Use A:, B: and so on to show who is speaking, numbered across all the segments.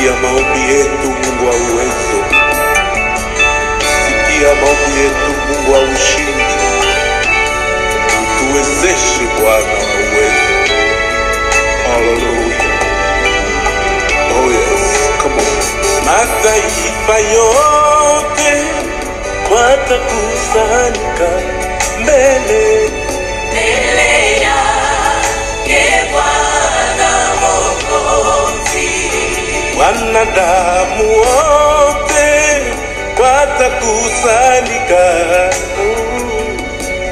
A: Sikia maombi yetu, Mungu wa uwezo. Sikia maombi yetu, Mungu wa ushindi. Tuwezeshe Bwana wa uwezo. Hallelujah. Oh yes, come on. Mataifa yote watakusanyika mbele
B: yake Bwana Mwokozi.
A: Wanadamu wote watakusanyika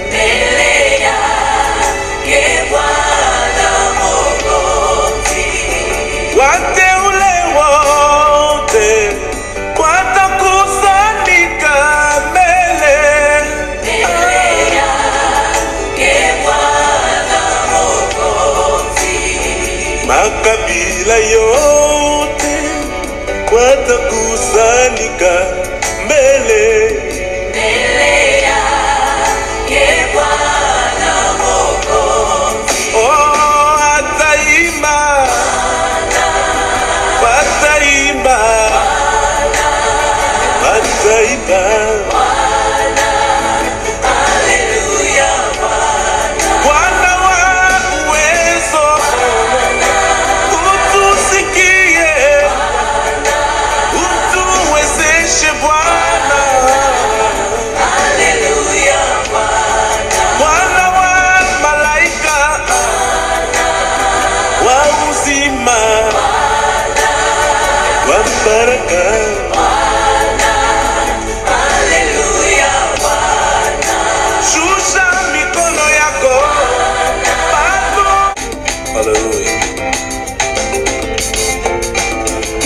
B: mbele yake Bwana Mwokozi.
A: Wateule wote watakusanyika mbele
B: yake Bwana Mwokozi.
A: Makabila yote watakusanyika mbele
B: yake Bwana Mwokozi.
A: Oh, ataimba wataimba wataimba Bwana wa uwezo, utusikie, utuwezeshe Bwana. Bwana wa malaika, wa uzima, wa baraka. Shusha mikono yako Baba. Hallelujah.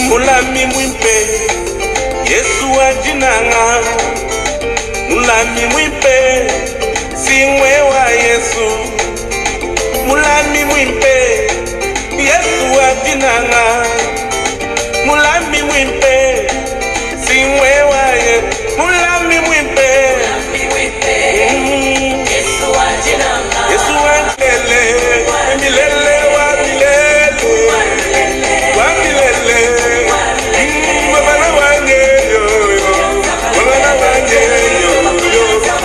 A: Mulami mwimpe Yesu ajinanga. Mulami mwimpe Singwe wa Yesu. Mulami mwimpe Yesu ajinanga. Mulami mwimpe Singwe wa Yesu. Mulami mwimpe Yesu wangelele, milele wa milele, wa milele. Bwana wange yo yo, Bwana wange yo yo,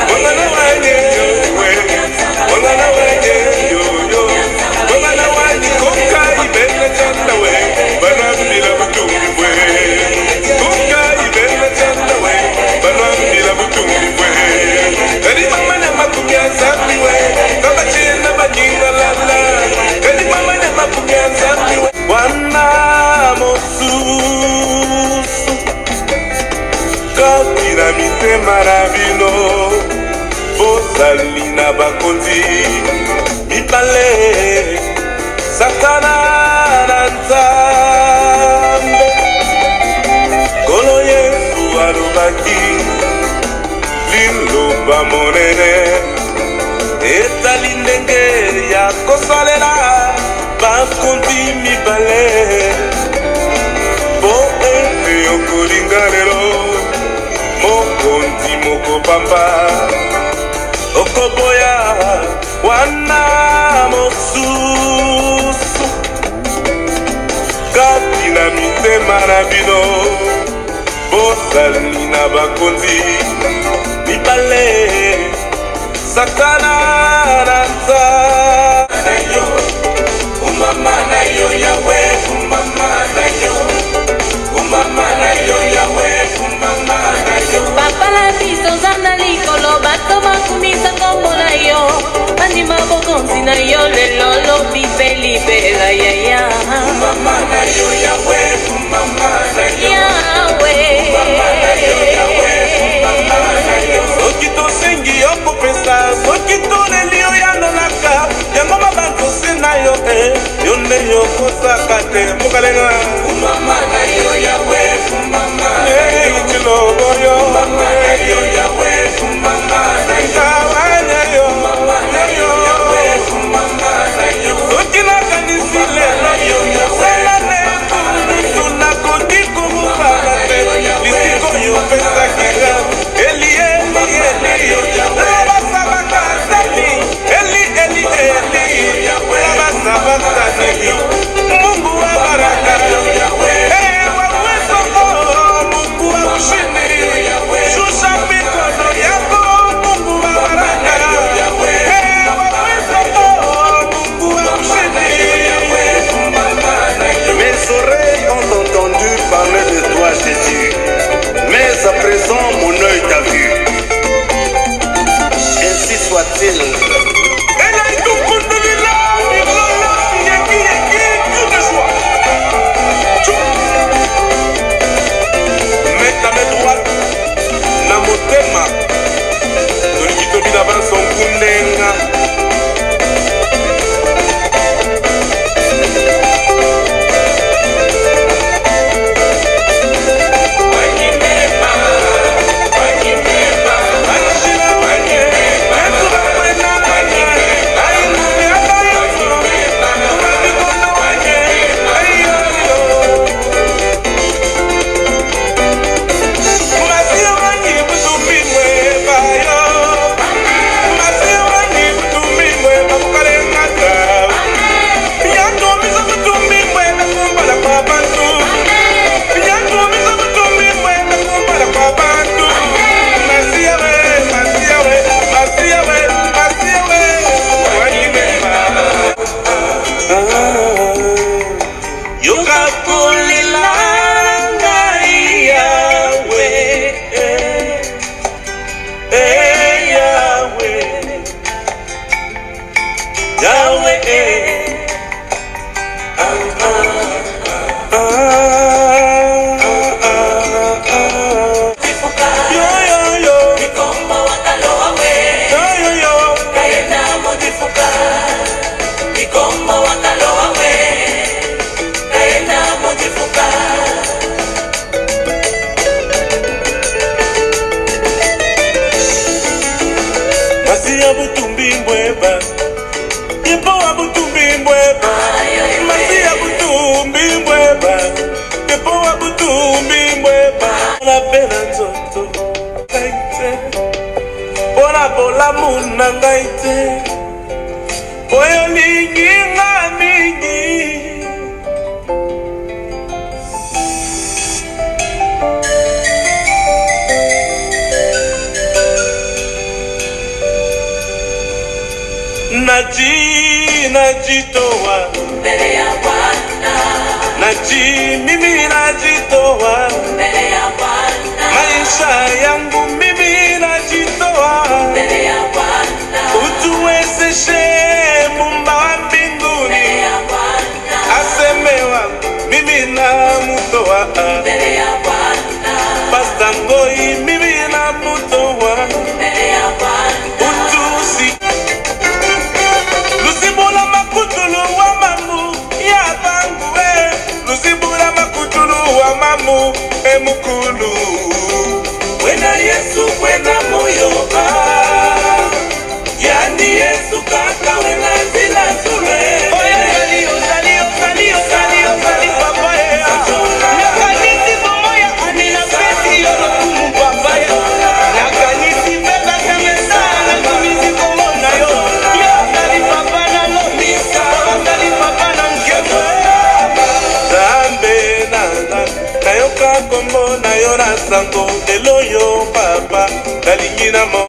A: Bwana wange yo, Bwana wange yo yo, Bwana wange koka ibele chanda we, Bwana bila mtungi we, koka ibele chanda we, Bwana bila mtungi we. Kadi mama na makumya zambi we, kama chena banyinga lala. Kadi mama na makumya zambi we. Wana mosusu kakira mitema rabino bozali na bakonzi mibale Satana na Nzambe. Kolo Yesu alobaki liloba monene etali ndenge ya kosalela bakonzi mibale po ete okolinga lelo mokonzi mokopamba okoboya wana mosusu kati na mitema na bino bozali na bakonzi mibale Satana na Nzambe. Umama na yo yawe, umama na yo, umama na yo yawe, umama na yo.
B: Papa la biso zana likolo bato makumisa kombo na yo. Andima bokonzi na yo lelo lobi belibela ya ya.
A: Umama na yo yawe, umama na yo.
B: Yawe.
A: Umama na yo yawe, umama na yo. Sokito sengi yo popesa, sokito lelio ya nonaka. Yango mabanko sena yo yonde yo kosaka te mukalenga. Umama na yo yawe, umama na yo. Ichilogo yo, umama na yo yawe, umama na yo. Kawanya yo, umama na yo yawe, umama na yo. Sokina kanisi lelo yo yawe, tuna kodi kumupala te. Lisiko yo pesa kika, eli yo yawe.
C: soit-il.
A: Elle a tout contre lui là, yaki, tout de joie. Mets ta main droite, na motema, toliki tobi na banso kundenga. Najitoa mbele ya Bwana, mimi najitoa mbele ya Bwana, maisha yangu mimi najitoa mbele ya Bwana, utuwezeshe Muumba wa mbinguni mbele ya Bwana, asemewa mimi namutoa mbele ya Bwana, Pastor Ngoi mimi namutoa mbele ya Bwana, utusi Lusibula makutulu wa mamu ya bangu Lusibula makutulu wa mamu emukulu Wena Yesu kwena moyo Yani Yesu kaka wena zila zure Salio papa Nakanisi momoya anina pesi yolo kumu papa Nakanisi beba kamesa Nakumizi komona yo Nayoka kombo na yo na sango Eloyo papa Dalingina mo